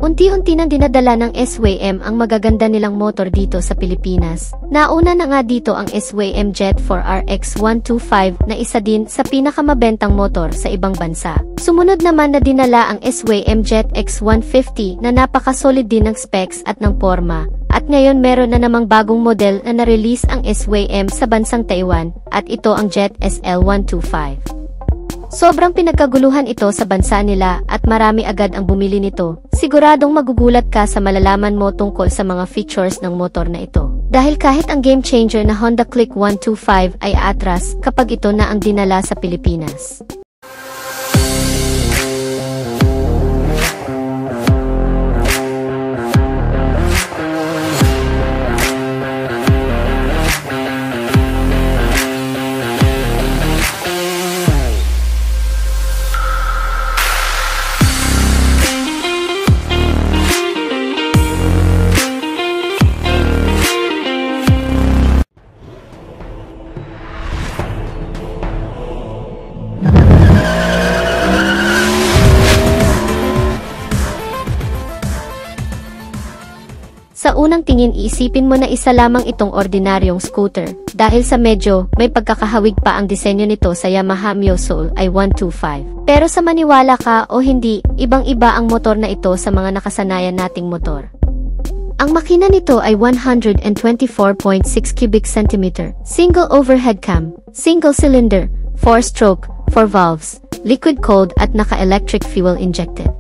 Unti-unti nang dinadala ng SYM ang magaganda nilang motor dito sa Pilipinas. Nauna na nga dito ang SYM Jet 4 RX125 na isa din sa pinakamabentang motor sa ibang bansa. Sumunod naman na dinala ang SYM Jet X150 na napaka-solid din ng specs at ng forma. At ngayon meron na namang bagong model na na-release ang SYM sa bansang Taiwan at ito ang Jet SL125. Sobrang pinagkaguluhan ito sa bansa nila at marami agad ang bumili nito. Siguradong magugulat ka sa malalaman mo tungkol sa mga features ng motor na ito. Dahil kahit ang game changer na Honda Click 125 ay atras kapag ito na ang dinala sa Pilipinas. Sa unang tingin iisipin mo na isa lamang itong ordinaryong scooter, dahil sa medyo may pagkakahawig pa ang disenyo nito sa Yamaha Mio Soul i125. Pero sa maniwala ka o hindi, ibang-iba ang motor na ito sa mga nakasanayan nating motor. Ang makina nito ay 124.6 cubic centimeter, single overhead cam, single cylinder, 4-stroke, 4 valves, liquid-cooled at naka-electric fuel injected.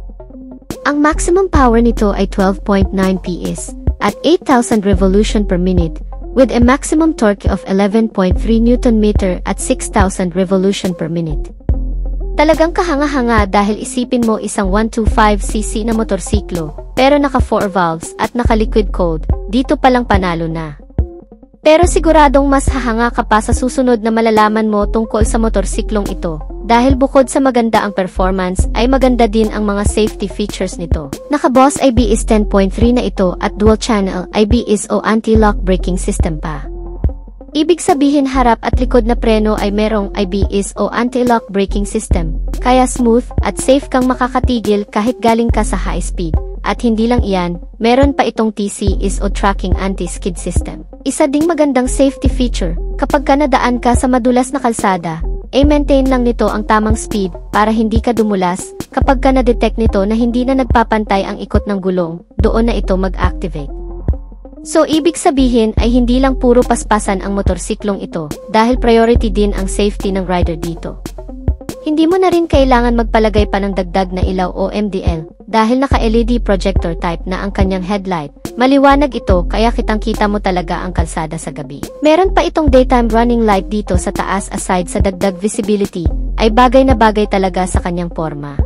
Ang maximum power nito ay 12.9 PS at 8,000 revolution per minute, with a maximum torque of 11.3 Nm at 6,000 revolution per minute. Talagang kahanga-hanga dahil isipin mo isang 125cc na motorsiklo, pero naka 4 valves at naka liquid cooled, dito palang panalo na. Pero siguradong mas hahanga ka pa sa susunod na malalaman mo tungkol sa motorsiklong ito. Dahil bukod sa maganda ang performance, ay maganda din ang mga safety features nito. Naka-Boss ABS 10.3 na ito at dual-channel ABS o anti-lock braking system pa. Ibig sabihin harap at likod na preno ay merong ABS o anti-lock braking system, kaya smooth at safe kang makakatigil kahit galing ka sa high speed. At hindi lang iyan, meron pa itong TCS o Tracking Anti-Skid System. Isa ding magandang safety feature, kapag ka nadaan ka sa madulas na kalsada, maintain lang nito ang tamang speed para hindi ka dumulas. Kapag ka na-detect nito na hindi na nagpapantay ang ikot ng gulong, doon na ito mag-activate. So ibig sabihin ay hindi lang puro paspasan ang motorsiklong ito, dahil priority din ang safety ng rider dito. Hindi mo na rin kailangan magpalagay pa ng dagdag na ilaw o MDL, dahil naka-LED projector type na ang kanyang headlight. Maliwanag ito kaya kitang-kita mo talaga ang kalsada sa gabi. Meron pa itong daytime running light dito sa taas aside sa dagdag visibility, ay bagay na bagay talaga sa kanyang forma.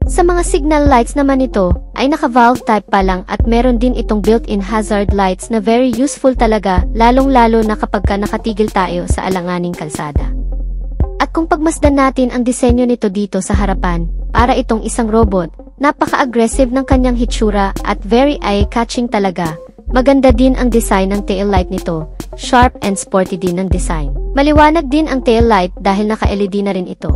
Sa mga signal lights naman ito, ay naka-valve type pa lang at meron din itong built-in hazard lights na very useful talaga, lalong-lalo na kapag ka nakatigil tayo sa alanganing kalsada. At kung pagmasdan natin ang disenyo nito dito sa harapan, para itong isang robot, napaka-aggressive ng kanyang hitsura at very eye-catching talaga. Maganda din ang design ng tail light nito, sharp and sporty din ang design. Maliwanag din ang tail light dahil naka-LED na rin ito.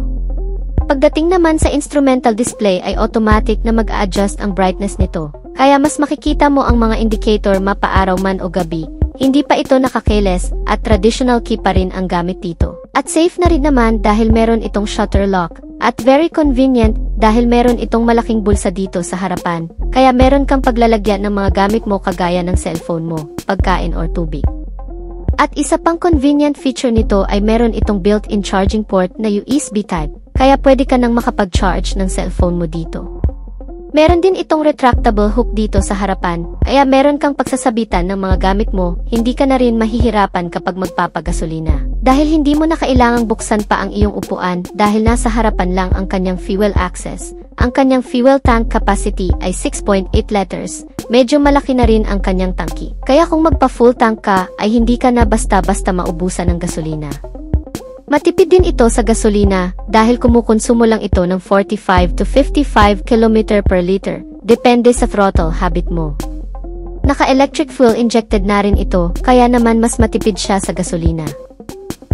Pagdating naman sa instrumental display ay automatic na mag-a-adjust ang brightness nito, kaya mas makikita mo ang mga indicator mapaaraw man o gabi. Hindi pa ito nakakeyless at traditional key pa rin ang gamit dito. At safe na rin naman dahil meron itong shutter lock at very convenient dahil meron itong malaking bulsa dito sa harapan. Kaya meron kang paglalagyan ng mga gamit mo kagaya ng cellphone mo, pagkain or tubig. At isa pang convenient feature nito ay meron itong built-in charging port na USB type, kaya pwede ka nang makapag-charge ng cellphone mo dito. Meron din itong retractable hook dito sa harapan, kaya meron kang pagsasabitan ng mga gamit mo, hindi ka na rin mahihirapan kapag magpapagasolina. Dahil hindi mo na kailangang buksan pa ang iyong upuan dahil nasa harapan lang ang kanyang fuel access. Ang kanyang fuel tank capacity ay 6.8 liters, medyo malaki na rin ang kanyang tangki. Kaya kung magpa-full tank ka, ay hindi ka na basta-basta maubusan ng gasolina. Matipid din ito sa gasolina dahil kumukonsumo lang ito ng 45 to 55 km per liter, depende sa throttle habit mo. Naka-electric fuel injected na rin ito, kaya naman mas matipid siya sa gasolina.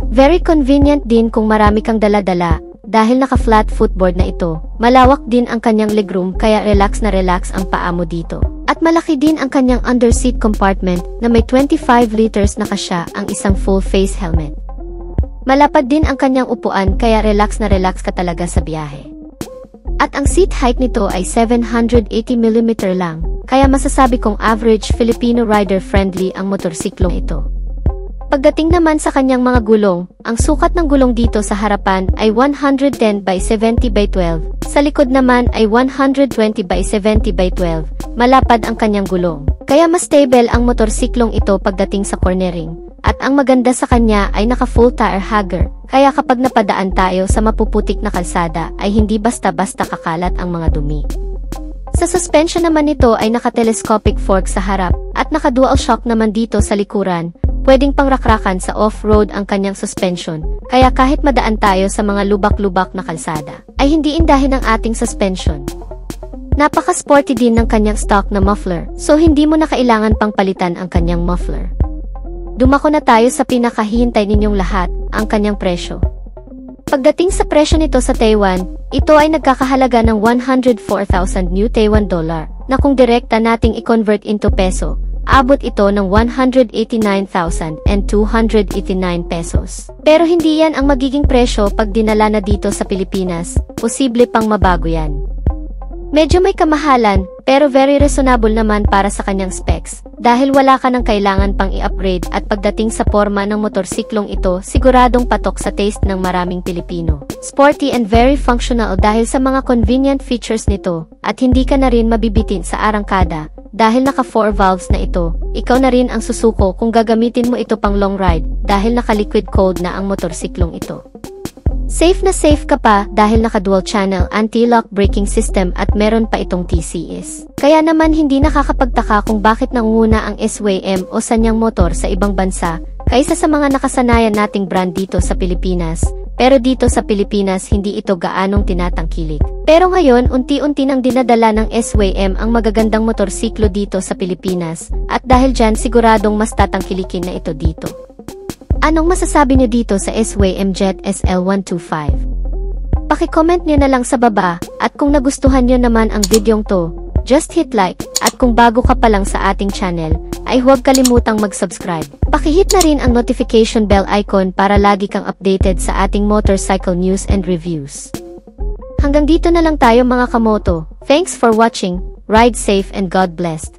Very convenient din kung marami kang dala-dala, dahil naka-flat footboard na ito. Malawak din ang kanyang legroom kaya relax na relax ang paa mo dito. At malaki din ang kanyang underseat compartment na may 25 liters na kasya ang isang full face helmet. Malapad din ang kanyang upuan kaya relax na relax ka talaga sa biyahe. At ang seat height nito ay 780mm lang, kaya masasabi kong average Filipino rider friendly ang motorsiklong ito. Pagdating naman sa kanyang mga gulong, ang sukat ng gulong dito sa harapan ay 110 by 70 by 12, sa likod naman ay 120 by 70 by 12, malapad ang kanyang gulong. Kaya mas stable ang motorsiklong ito pagdating sa cornering. At ang maganda sa kanya ay naka full tire hugger, kaya kapag napadaan tayo sa mapuputik na kalsada ay hindi basta-basta kakalat ang mga dumi. Sa suspension naman nito ay naka-telescopic fork sa harap at naka-dual shock naman dito sa likuran. Pwedeng pangrakrakan sa off-road ang kanyang suspension, kaya kahit madaan tayo sa mga lubak-lubak na kalsada, ay hindi indahin ang ating suspension. Napaka-sporty din ng kanyang stock na muffler, so hindi mo na kailangan pang palitan ang kanyang muffler. Dumako na tayo sa pinakahihintay ninyong lahat, ang kanyang presyo. Pagdating sa presyo nito sa Taiwan, ito ay nagkakahalaga ng 104,000 New Taiwan dollar, na kung direkta nating i-convert into peso, abot ito ng 189,289 pesos. Pero hindi yan ang magiging presyo pag dinala na dito sa Pilipinas, posible pang mabago yan. Medyo may kamahalan, pero very reasonable naman para sa kanyang specs, dahil wala ka nang kailangan pang i-upgrade at pagdating sa forma ng motorsiklong ito, siguradong patok sa taste ng maraming Pilipino. Sporty and very functional dahil sa mga convenient features nito, at hindi ka na rin mabibitin sa arangkada, dahil naka 4 valves na ito, ikaw na rin ang susuko kung gagamitin mo ito pang long ride, dahil naka liquid cooled na ang motorsiklong ito. Safe na safe ka pa dahil naka-dual channel anti-lock braking system at meron pa itong TCS. Kaya naman hindi nakakapagtaka kung bakit nangunguna ang SYM o Sanyang motor sa ibang bansa kaysa sa mga nakasanayan nating brand dito sa Pilipinas. Pero dito sa Pilipinas hindi ito gaanong tinatangkilik. Pero ngayon unti-unti nang dinadala ng SYM ang magagandang motorsiklo dito sa Pilipinas at dahil dyan siguradong mas tatangkilikin na ito dito. Anong masasabi niyo dito sa SYM Jet SL125? Paki-comment niyo na lang sa baba, at kung nagustuhan niyo naman ang videong to, just hit like, at kung bago ka pa lang sa ating channel, ay huwag kalimutang mag-subscribe. Paki-hit na rin ang notification bell icon para lagi kang updated sa ating motorcycle news and reviews. Hanggang dito na lang tayo mga kamoto. Thanks for watching, ride safe and God bless.